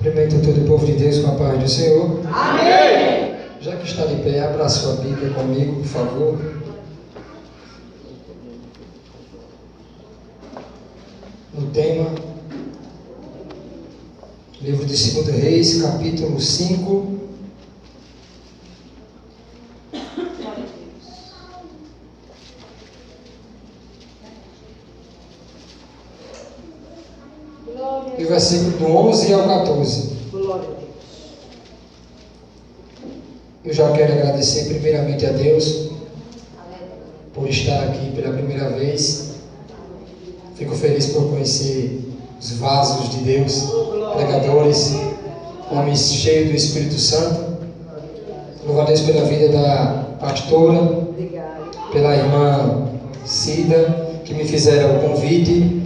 Cumprimento todo o povo de Deus com a paz do Senhor. Amém. Já que está de pé, abra a sua Bíblia comigo, por favor. No tema, livro de 2 Reis, capítulo 5. E o versículo do 11 ao 14. Glória a Deus. Eu já quero agradecer primeiramente a Deus por estar aqui pela primeira vez. Fico feliz por conhecer os vasos de Deus, pregadores, homens cheios do Espírito Santo. Louvo a Deus pela vida da pastora, pela irmã Cida, que me fizeram o convite,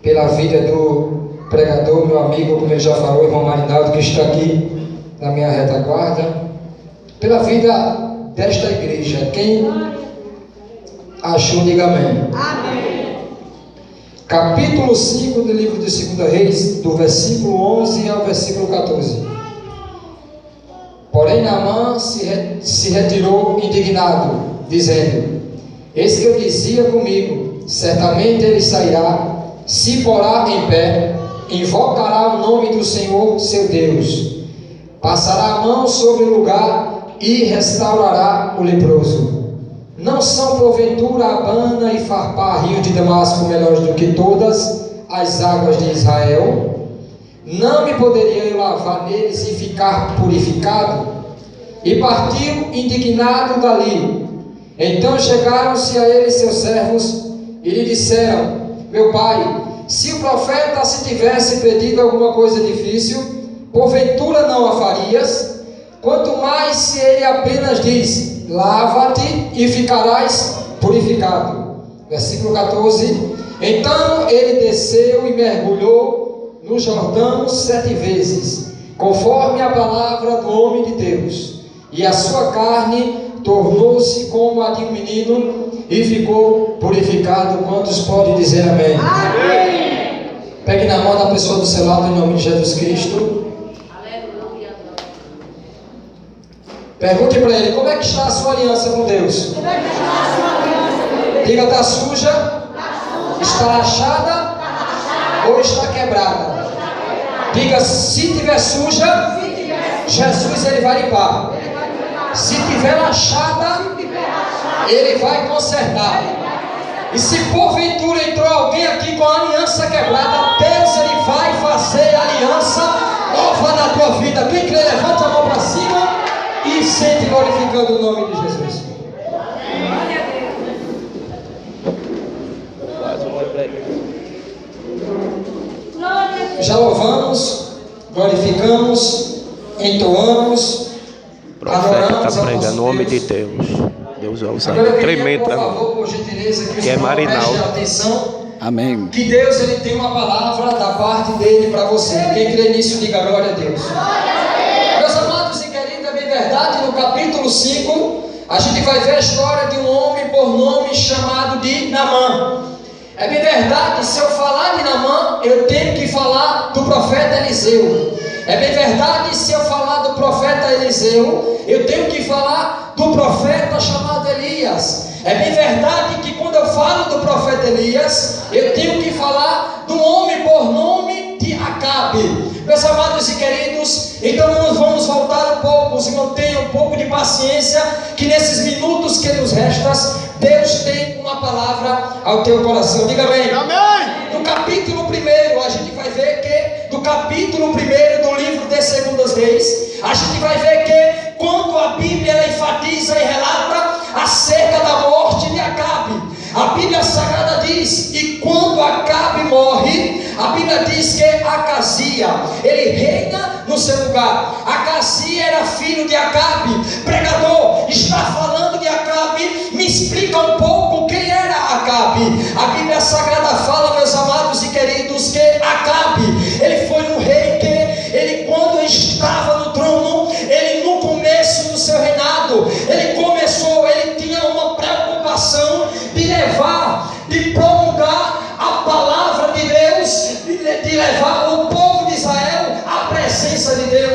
pela vida do pregador, meu amigo, como ele já falou, irmão Marinaldo, que está aqui na minha retaguarda, pela vida desta igreja. Quem achou, diga amém. Amém. Capítulo 5 do livro de 2 Reis, do versículo 11 ao versículo 14. Porém Naamã se retirou indignado, dizendo: eis que eu dizia comigo, certamente ele sairá, se porá em pé, invocará o nome do Senhor seu Deus, passará a mão sobre o lugar e restaurará o leproso. Não são porventura Abana e Farpá, rio de Damasco, melhores do que todas as águas de Israel? Não me poderia eu lavar neles e ficar purificado? E partiu indignado dali. Então chegaram-se a ele seus servos e lhe disseram: meu pai, se o profeta se tivesse pedido alguma coisa difícil, porventura não a farias? Quanto mais se ele apenas diz: lava-te e ficarás purificado. Versículo 14. Então ele desceu e mergulhou no Jordão 7 vezes, conforme a palavra do homem de Deus, e a sua carne tornou-se como a de um menino e ficou purificado. Quantos podem dizer amém? Amém. Pegue na mão da pessoa do seu lado, em nome de Jesus Cristo. Pergunte para ele: como é que está a sua aliança com Deus? Como é que está a sua aliança com Deus? Diga: está suja? Está rachada? Ou está quebrada? Diga: se tiver suja, Jesus ele vai limpar. Se tiver rachada, ele vai consertar. E se porventura entrou alguém aqui com a aliança quebrada, Deus ele vai fazer aliança nova na tua vida. Quem crê, levanta a mão para cima e sente glorificando o nome de Jesus. Já louvamos, glorificamos, entoamos. O profeta está pregando o nome de Deus. Deus vai usar tremendo para nós. Que é Marinaldo. Amém. Que Deus ele tem uma palavra da parte dele para você. Quem crê nisso, diga glória a Deus. Meus amados e queridos, é bem verdade, no capítulo 5, a gente vai ver a história de um homem por nome chamado de Naamã. É bem verdade, se eu falar de Naamã, eu tenho que falar do profeta Eliseu. É bem verdade, se eu falar do profeta Eliseu, eu tenho que falar do profeta chamado Elias. É bem verdade que quando eu falo do profeta Elias, eu tenho que falar do homem por nome de Acabe. Meus amados e queridos, então nós vamos voltar um pouco, se não tenha um pouco de paciência, que nesses minutos que nos restam, Deus tem uma palavra ao teu coração. Diga amém. Amém. No capítulo 1, a gente vai ver que, no capítulo 1 do livro de 2 Reis, a gente vai ver que, quando a Bíblia ela enfatiza e relata acerca da morte de Acabe, a Bíblia Sagrada diz: e quando Acabe morre, a Bíblia diz que Acazia, ele reina no seu lugar. Acazia era filho de Acabe. Pregador, está falando de Acabe, me explica um pouco quem era Acabe. A Bíblia Sagrada fala, meus amados e queridos, que Acabe, ele foi um rei que, ele quando estava no trono, ele no começo do seu reinado, ele tinha uma preocupação de levar, de promulgar a palavra de Deus, de levar o povo de Israel à presença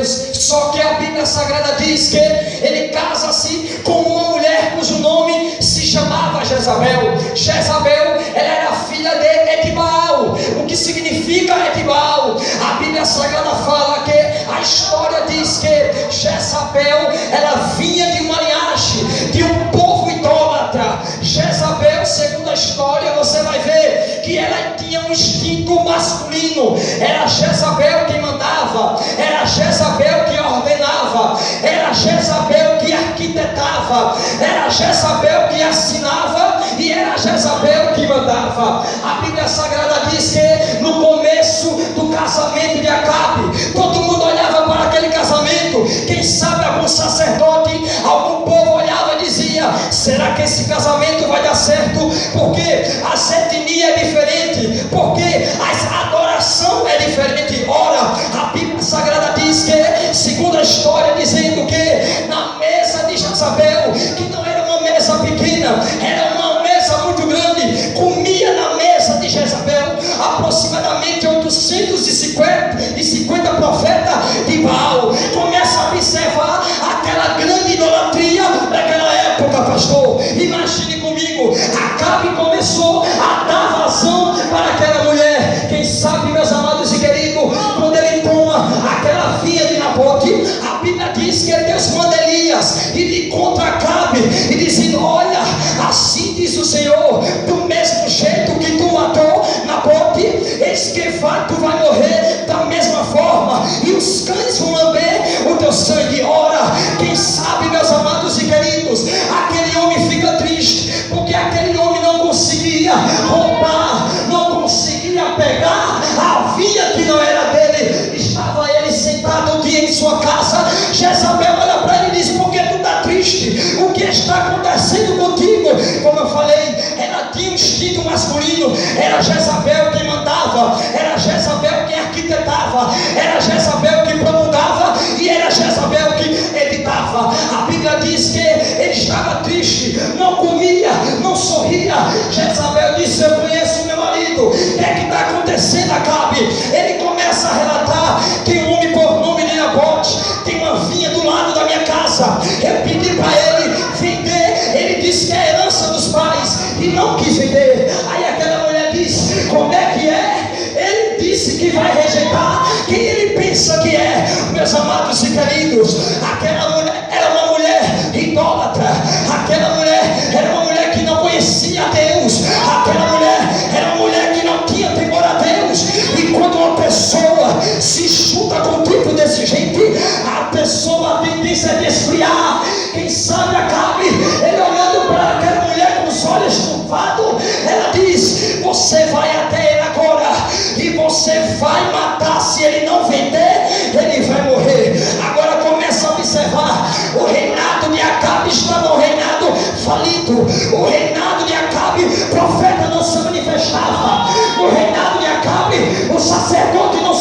Deus. Só que a Bíblia Sagrada diz que ele casa-se com uma mulher cujo nome se chamava Jezabel. Jezabel, ela era filha de Etbaal. O que significa Etbaal? A Bíblia Sagrada fala que a história diz que Jezabel, ela vinha de uma linhagem, de um povo idólatra. Jezabel, segundo a história, você vai ver que ela tinha um instinto masculino. Era Jezabel quem mandava, era Jezabel que ordenava, era Jezabel que arquitetava, era Jezabel que assinava e era Jezabel que mandava. A Bíblia Sagrada diz que no começo do casamento de Acabe, todo mundo olhava para aquele casamento. Quem sabe algum sacerdote, algum povo olhava e dizia: será que esse casamento vai dar certo? Porque a etnia é diferente, porque a adoração é diferente. Ora, a Bíblia Sagrada diz que, segundo a história, dizendo que na mesa de Jezabel, que não era uma mesa pequena, era uma mesa muito grande, comia na mesa de Jezabel aproximadamente 850 profetas de Baal. Começa a observar aquela grande idolatria daquela época, pastor. Imagine comigo, Acabe começou a dar vazão para aquela mulher. Quem sabe, meus amados e queridos, quando ele toma aquela vinha de Nabote, a Bíblia diz que Deus manda Elias e lhe contra Acabe e dizendo: olha, assim diz o Senhor, do mesmo jeito que tu matou Nabote, eis que tu vai morrer da mesma forma, e os cães vão lamber o teu sangue. Ora, quem sabe, meus amados e queridos, aquele homem fica triste, porque aquele homem não conseguia roubar, não conseguia pegar a vinha que não era dele. Estava ele sentado um dia em sua casa. Jezabel olha para ele e diz: por que tu está triste? O que está acontecendo contigo? Como eu falei, ela tinha um instinto masculino. Era Jezabel quem mandava, era Jezabel quem arquitetava, era Jezabel que promulgava e era Jezabel que editava. A Bíblia diz que ele estava triste, não comia, não sorria. Jezabel disse: eu conheço o meu marido, o que é que está acontecendo, Acabe? Ele começa a relatar: tem um homem por nome de Nabote, tem uma vinha do lado da minha casa, eu pedi para ele vender, ele disse que é a herança dos pais e não quis vender. Aí aquela mulher disse: como é que é? Ele disse que vai rejeitar. Quem ele pensa que é? Meus amados e queridos, aquela mulher era uma mulher idólatra, aquela mulher era uma mulher que não conhecia Deus, aquela mulher era uma mulher que não tinha temor a Deus. E quando uma pessoa se chuta com um tipo desse jeito, a pessoa tem tendência de esfriar. Quem sabe Acabe, ele olhando para aquela mulher com os olhos turvados, ela diz: você vai até ele agora e você vai matar. Se ele não vender, ele vai morrer. Agora começa a observar: o reinado de Acabe estava um reinado falido. O reinado de Acabe, profeta não se manifestava. No reinado de Acabe, o sacerdote não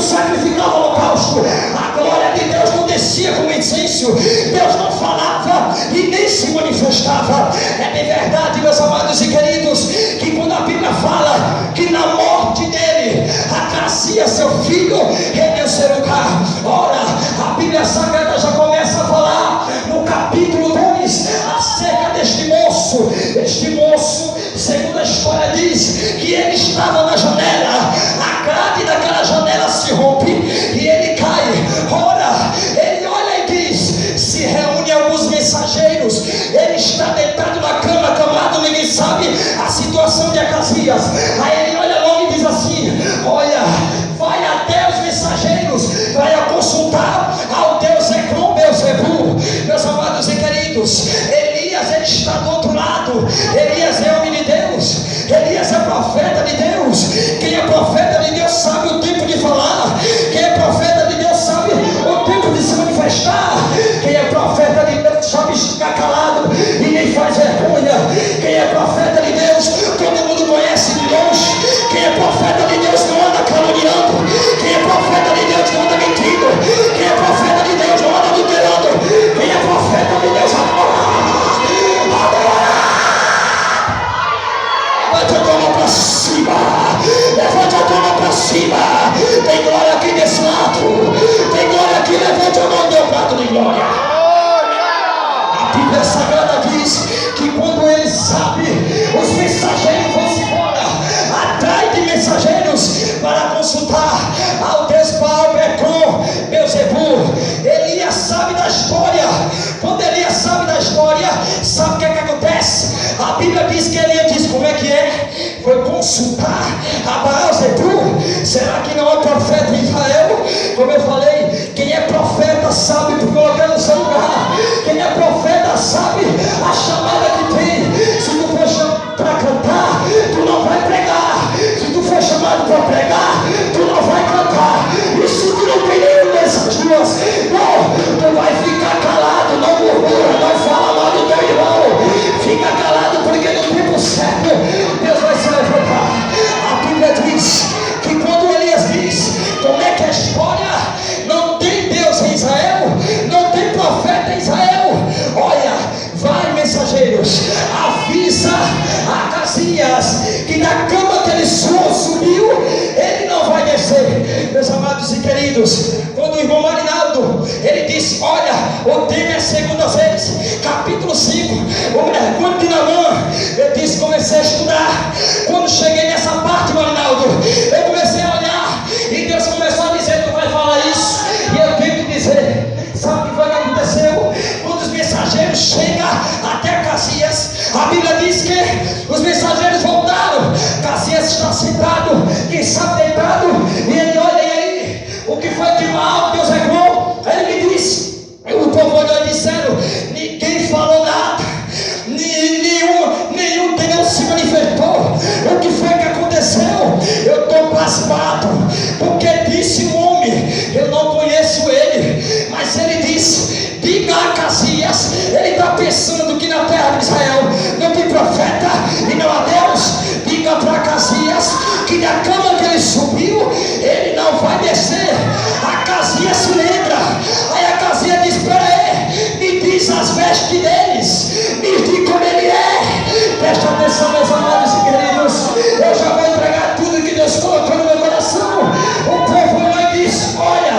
sacrificava holocausto. A glória de Deus não descia como incenso. Deus não falava e nem se manifestava. É bem verdade, meus amados e queridos, que quando a Bíblia fala que na morte dele Acazia, seu filho, rendeu seu lugar. Ora, a Bíblia Sagrada já começa a falar no capítulo 2 acerca deste moço. Este moço, segundo a história, diz que ele estava na janela, a grade daquela janela se rompe e ele cai. Ora, ele olha e diz: se reúne alguns mensageiros, ele está deitado na cama, acamado, ninguém sabe a situação de Acazias. Aí ele olha logo e diz assim: olha, vai até os mensageiros, vai a consultar ao Deus Ecrom, Beelzebu. Meus amados e queridos, Elias, ele está do outro lado. Elias é homem de Deus, Elias é profeta de Deus. consultar ao Deus Baal Pecom, Beuzebu. Elias sabe da história. Quando Elias sabe da história, sabe o que acontece? A Bíblia diz que Elias diz como é que é? Foi consultar a Baal-Zebu. Será que não é profeta em Israel? Como eu falei, quem é profeta sabe por colocar no seu lugar. Quem é profeta sabe a chamada que tem. Se tu for chamado para cantar, tu não vai pregar. Se tu for chamado para pregar, tu não vai cantar. E se tu não tem nenhum dessas duas, não, tu vai ficar calado. Não murmura, não fala mal do teu irmão. Fica calado, porque no tempo certo Deus vai se levantar. A Bíblia diz que quando Elias diz como é que a história, não tem Deus em Israel, não tem profeta em Israel. Olha, vai, mensageiros, avisa a Acasias que na cama que ele subiu, ele não vai descer. Meus amados e queridos, quando o irmão Marinaldo, ele disse, olha, o tema é a segunda vez, capítulo 5, o mergulho de Naamã. Eu disse, comecei a estudar. Quando cheguei nessa parte, Marinaldo, eu comecei a olhar, e Deus começou a dizer, tu vai falar isso, e eu tenho que dizer. Sabe o que foi que aconteceu? Quando os mensageiros chegam até Acasias, a Bíblia diz que os mensageiros voltaram. Acasias está sentado, quem sabe deitado, e ele olha, e aí, o que foi de mal Deus regou? Ele me disse, o povo olhou e disseram, ninguém falou nada, nenhum Deus se manifestou. O que foi que aconteceu? Eu estou pasmado, porque disse um homem, eu não conheço ele, mas ele disse, diga a Acasias, ele está pensando que na terra de Israel não tem profeta e não há Deus. Diga para Acasias que na cama que ele subiu, ele não vai descer. Acasias se lembra. Aí Acasias diz, espera aí, me diz as vestes deles, me diz como ele é. Presta atenção, meus amados e queridos, eu já vou entregar tudo que Deus colocou no meu coração. O povo lá diz, olha,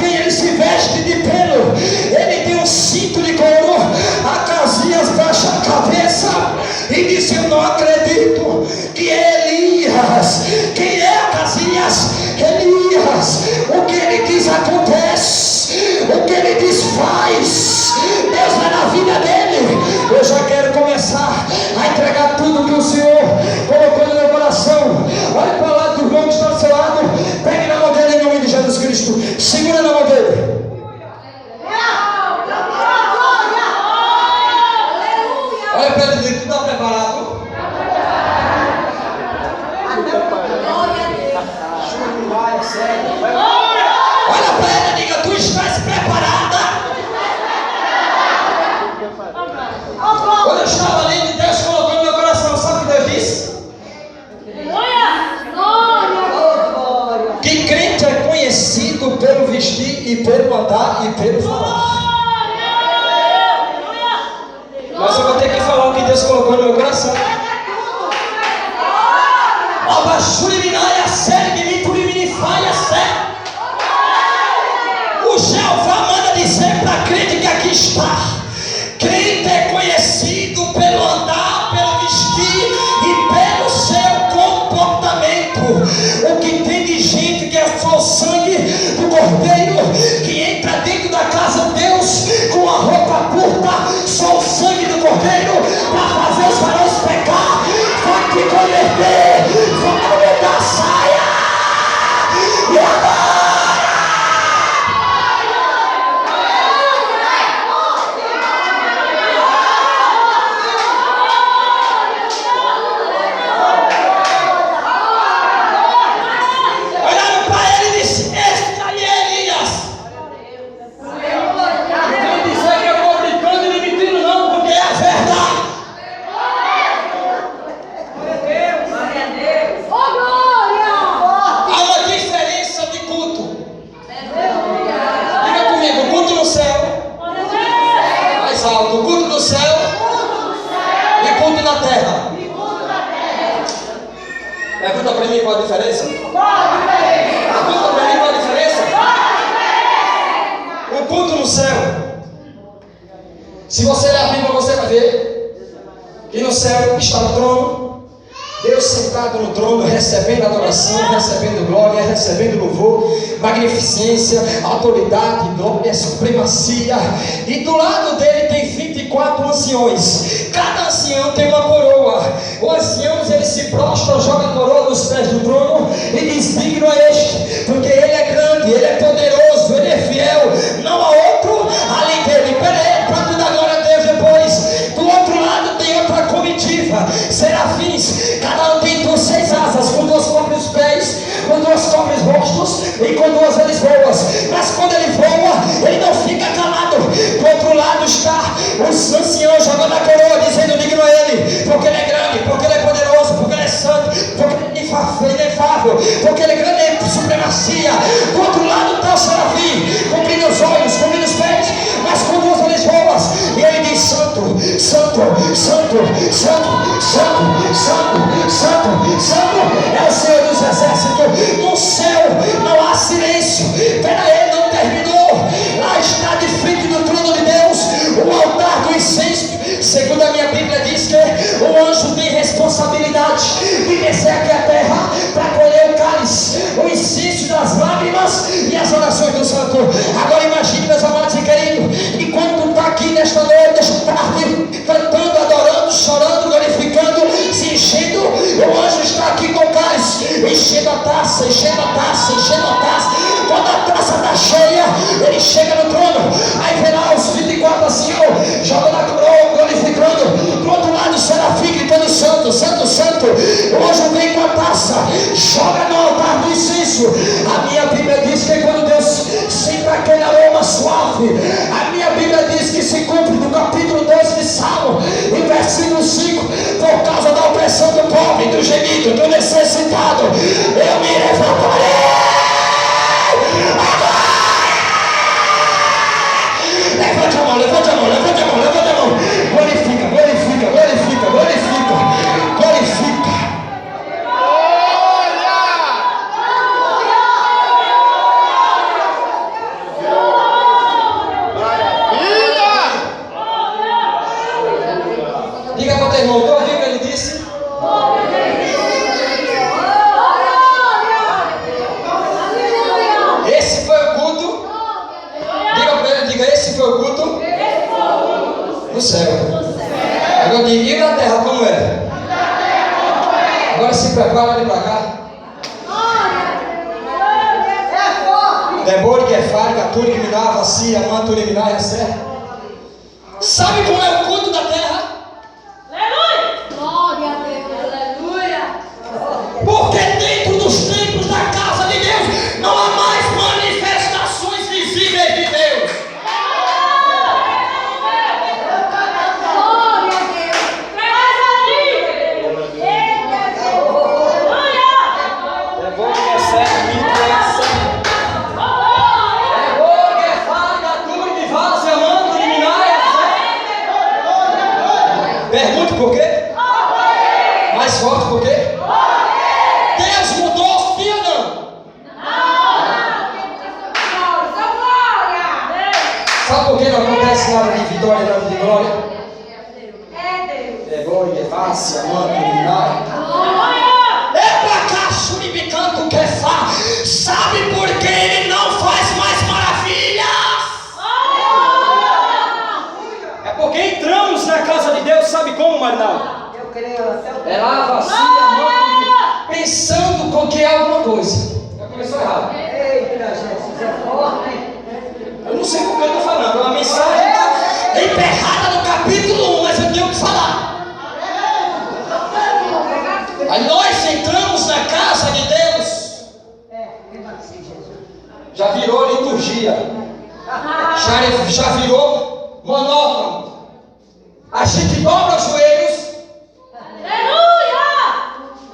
ele se veste de pelo, ele tem um cinto de couro. Acasias baixa a cabeça e diz, eu não acredito que é Elias. Quem é Acasias? Elias. O que ele diz acontece, o que ele diz faz. Deus vai na vida dele. Eu já quero começar a entregar tudo que o Senhor colocou no meu coração. Olha para o lado do irmão que está do seu lado, pegue na mão dele em nome de Jesus Cristo, segura na mão dele. Olha para ele, tu está preparado? Olha para ele e diga, tu estás preparada? Quando eu estava lendo, Deus colocou no meu coração, sabe o que Deus disse? Que crente é conhecido pelo vestir e pelo andar e pelo falar. Mas eu vou ter que falar o que Deus colocou no meu coração. O Jeová manda dizer para crente que aqui está: crente é conhecido pelo andar, pelo vestir e pelo seu comportamento. O que tem de gente que é só o sangue do Cordeiro, que entra dentro da casa de Deus com a roupa curta, só o sangue do Cordeiro, para fazer os varões pecar, vai te converter, vai aumentar a saia. E agora? Pergunta para mim qual a diferença? Pergunta para mim qual a diferença? O culto no céu. Se você ler a Bíblia, você vai ver que no céu está o trono. Deus Deus sentado no trono, recebendo adoração, recebendo glória, recebendo louvor, magnificência, autoridade, glória, supremacia. E do lado dele tem 24 anciões. Cada ancião tem uma coroa. Os anciãos, eles se prostram, jogam a coroa nos pés do trono e diz: digno é este, porque ele é grande, ele é poderoso, ele é fiel, não há outro além dele. Peraí, para tu dar glória a Deus depois. Do outro lado tem outra comitiva, serafins, cada um tem 6 asas, com 2 cobre os pés, com 2 cobre os rostos e com 2 eles voam. Mas quando ele voa, ele não fica calado. Do outro lado está os anciãos jogando a coroa, dizendo: digno é ele, porque ele é grande, porque ele é poderoso, porque ele é santo, porque ele é inefável, porque ele é grande em supremacia. Do outro lado está o serafim, cobrindo os olhos, cobrindo os pés, mas com 2 eles voam. E ele diz: santo, santo, santo, santo, santo, santo, santo, santo é o Senhor dos exércitos. No céu não há silêncio. Peraí, não terminou. Lá está de frente do trono de Deus o altar do incenso. Segundo a minha Bíblia diz que o anjo tem responsabilidade de descer aqui à terra para colher o cálice, o incenso das lágrimas e as orações do santo. Agora imagine, meus amados e queridos, enquanto tu está aqui nesta noite, nesta tarde, cantando, adorando, chorando, glorificando, se enchendo, o anjo está aqui com o cálice, enchendo a taça, enchendo a taça, enchendo a taça. Quando a taça está cheia, ele chega no trono. Aí verá os 24 assim, jogando a coroa, glorificando. Do outro lado o serafim gritando: santo, santo, santo. O anjo vem com a taça, joga no altar do incenso. A minha Bíblia diz que quando Deus sente aquele aroma suave, a minha Bíblia diz que se cumpre no capítulo 12 de Salmo, em versículo 5, por causa da opressão do pobre, do gemido, do necessitado, eu me levantarei. Levante a mão, levante a mão, levante a mão, levante a mão. Glorifica, glorifica, glorifica, glorifica, glorifica. Diga para o teu irmão: tu ouviu o que ele disse? Esse foi o culto. Diga para ele, diga: esse foi o culto no céu. Agora diga: e na terra como é? Agora se prepara, olha para cá. Debore, Gefárica, Túrica, Miná, Vacia, Manto, Miná e Acer. Sabe como é o culto da terra? Porque dentro dos templos da casa de Deus não há mais manifestações visíveis de Deus. Pergunte por quê? Mais forte por quê? Deus mudou, sim ou não? Sabe por que não acontece nada de vitória e nada de glória? É glória, é fácil, amando, iluminar. É pra cá, churibicanto, que é fá. Sabe por que ele não faz mais maravilhas? É porque entramos na casa de Deus, sabe como, Marinaldo? É lá, vacia, mão, pensando com que é alguma coisa. Já começou errado. Eu não sei porque eu estou falando. A mensagem está emperrada no capítulo 1, mas eu tenho que falar. Aí nós entramos na casa de Deus. Já virou liturgia. Já virou monótono. A gente dobra os joelhos.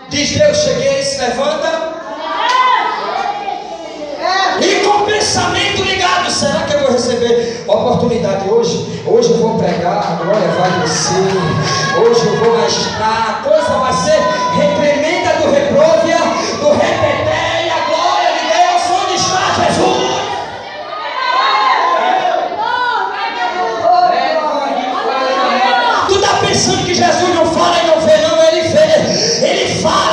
Diz: Deus, cheguei, se levanta. E com o pensamento ligado: será que eu vou receber oportunidade hoje? Hoje eu vou pregar, a glória vai descer. Hoje eu vou registrar. A coisa vai ser reprimenda do repróvia, do repeté, e a glória de Deus. Onde está Jesus? Tu está pensando que Jesus não fala e não vê? Não, ele vê. Ele fala.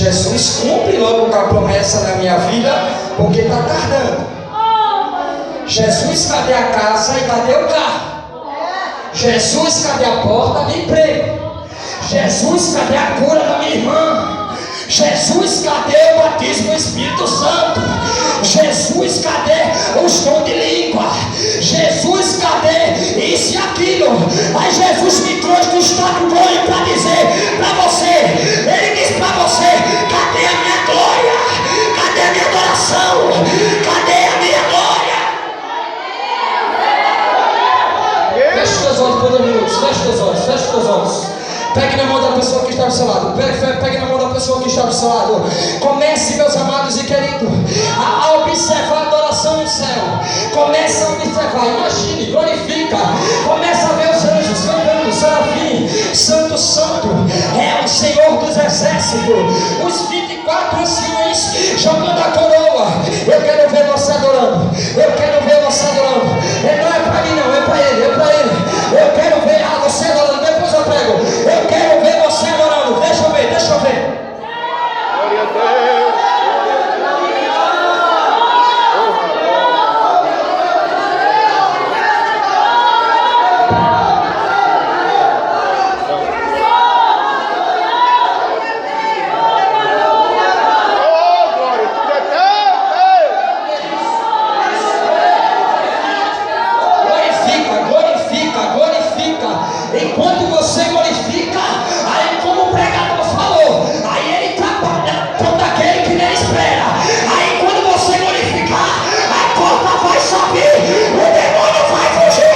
Jesus, cumpre logo com a promessa na minha vida, porque está tardando. Jesus, cadê a casa e cadê o carro? Jesus, cadê a porta do emprego? Jesus, cadê a cura da minha irmã? Jesus, cadê o batismo do Espírito Santo? Jesus, cadê os dons de língua? Jesus, cadê isso e aquilo? Aí Jesus me trouxe do estado glória para dizer para você, ele diz para você: cadê a minha glória? Cadê a minha adoração? Cadê a minha glória? Feche os teus olhos por 2 minutos, feche os teus olhos, feche os teus olhos. Pegue na mão da pessoa que está ao seu lado. Pegue na mão da pessoa que está ao seu lado. Comece, meus amados e queridos, a observar a adoração no céu. Comece a observar, imagine, glorifica. Comece a ver os anjos cantando, serafim, santo, santo é o Senhor dos exércitos. Os 24 anciões jogando a coroa. Eu quero ver você adorando. Eu quero ver você adorando. Não é para mim não, é para ele, é para ele. Eu quero ver você adorando. Depois eu prego. Eu quero ver você adorando. Deixa eu ver, deixa eu ver. Glória a Deus. Enquanto você glorifica, aí como o pregador falou, aí ele trabalha contra aquele que nem espera. Aí quando você glorificar, a porta vai se abrir, o demônio vai fugir.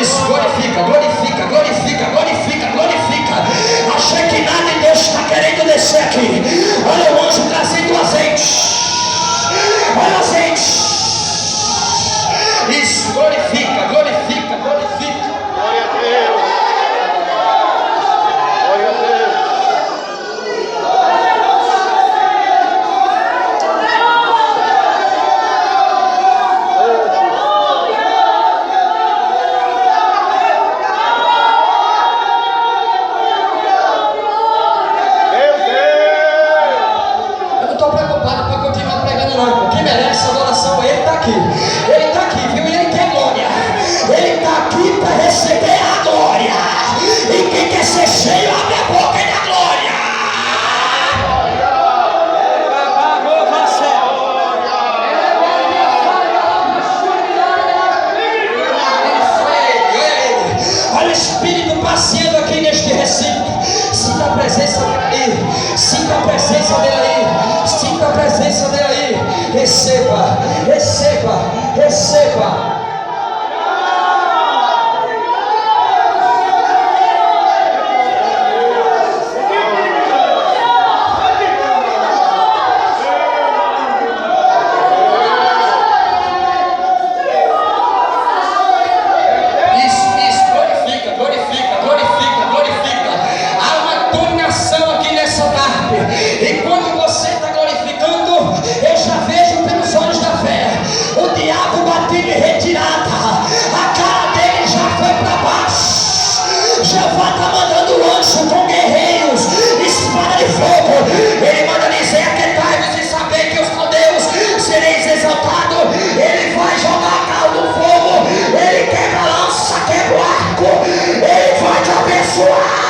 Isso, glorifica, glorifica, glorifica, glorifica, glorifica. A Shekinah de Deus está querendo descer aqui. Olha o anjo trazendo o azeite. Olha o azeite. Isso, glorifica, glorifica, glorifica. Glória a Deus. Glória a Deus. Eu não estou preocupado para continuar pregando não. Quem merece adoração, ele está aqui. Ele está aqui, viu? E ele quer glória. Ele está aqui para receber a glória. E quem quer ser cheio, abre a boca e dá glória. Olha o Espírito passeando aqui neste recinto. Sinta a presença dele aí. Sinta a presença dele aí. Sinta a presença dele aí. Receba, receba, receba. Isso, glorifica, glorifica, glorifica, glorifica. Há uma dominação aqui nessa tarde. E quando você está glorificando, eu já vejo pelos olhos da fé o diabo batendo em retirada. A cara dele já foi para baixo. Jeová está mandando anjo com guerreiros, espada de fogo. Ele manda dizer: aquietai-vos e saber que eu sou Deus, sereis exaltado. Ele vai jogar caldo no fogo. Ele quebra a lança, quebra o arco. Ele vai te abençoar.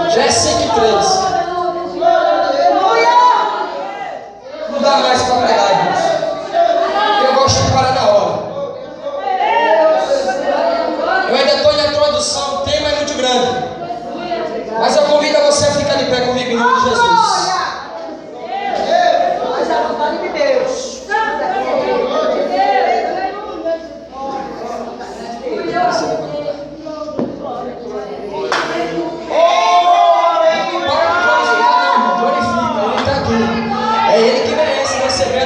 Já é 5:03. Não dá mais para pregar, irmãos. Eu gosto de parar na hora. Eu ainda estou na introdução, o tema é muito grande. Mas eu convido a você a ficar de pé comigo em nome de Jesus. Mas a vontade de Deus. Glorifica, ele está aqui. É ele que merece receber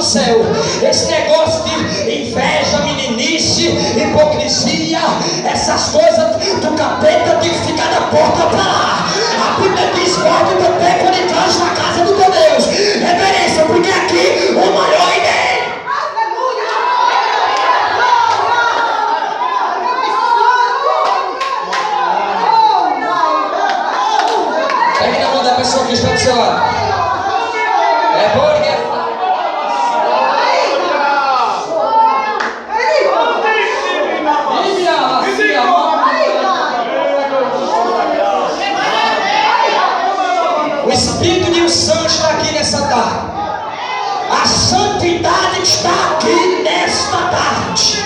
céu. Esse negócio de inveja, meninice, hipocrisia, essas coisas do capeta tem que ficar da porta para lá. A Bíblia diz: guarde o teu pé quando entras na casa do teu Deus. Reverência, porque aqui o maior é dele. Pegue na mão da pessoa que está do seu lado. É porque o Espírito de unção está aqui nessa tarde. A santidade está aqui nesta tarde.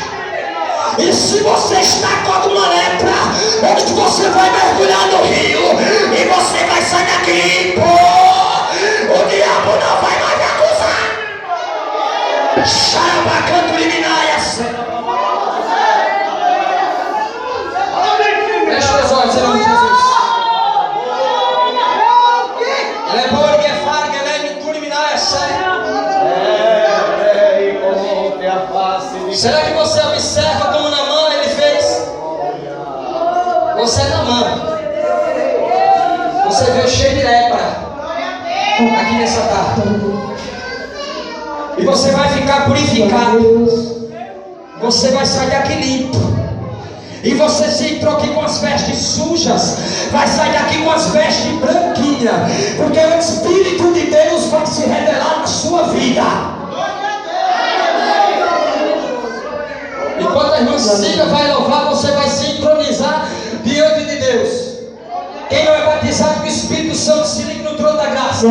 E se você está com alguma lepra, onde você vai mergulhar no rio e você vai sair daqui limpo, o diabo não vai mais te acusar. Xarabacanto liminar essa. Feche os olhos em nome de Jesus. Será que você observa como Naamã ele fez? Você é Naamã. Você veio cheio de lepra aqui nessa tarde. E você vai ficar purificado. Você vai sair daqui limpo. E você, se entrou aqui com as vestes sujas, vai sair daqui com as vestes branquinhas. Porque o Espírito de Deus vai se revelar na sua vida. Enquanto a irmã Cida vai louvar, você vai se entronizar diante de Deus. Quem não é batizado com o Espírito Santo, se liga no trono da graça.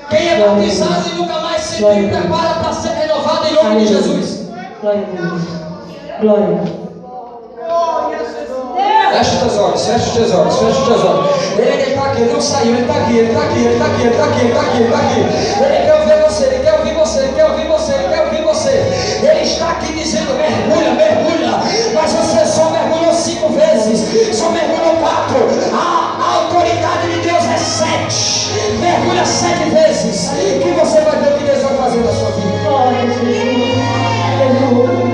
Quem é batizado e nunca mais se prepara para ser renovado em nome de Jesus. Glória a Deus. Glória. Feche os teus olhos, feche os teus olhos, feche os teus olhos. Ele está aqui, ele não saiu, ele está aqui, ele está aqui, ele está aqui, ele está aqui, ele está aqui, ele está aqui. Ele quer ouvir você, ele quer ouvir você, ele quer ouvir você, ele quer ouvir você. Ele está aqui dizendo: mergulha, mergulha. Mas você só mergulhou 5 vezes, só mergulhou 4. A autoridade de Deus é 7. Mergulha 7 vezes, que você vai ver o que Deus vai fazer na sua vida. Glória a Jesus. Aleluia.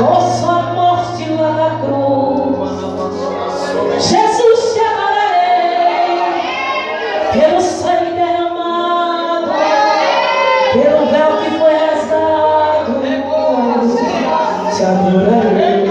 Oh, sua morte lá na cruz, Jesus te adorarei, pelo sangue derramado, pelo véu que foi rasgado, te adorarei.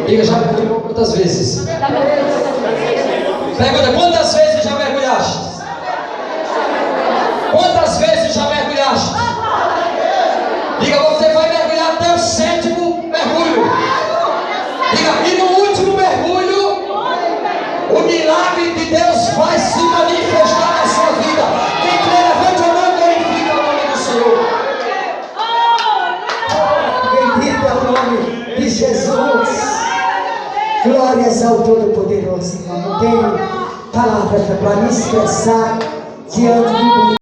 Diga, já mergulhou quantas vezes? Pergunta, quantas vezes já mergulhaste? Quantas vezes já mergulhaste? Diga, você vai mergulhar até o 7º mergulho. Diga, e no último mergulho, o milagre de Deus vai se manifestar na sua vida. Quem crê, levante a mão e glorifica o nome do Senhor. nome de Jesus. Glórias ao Todo-Poderoso, irmão. Não tenho palavras para me expressar diante do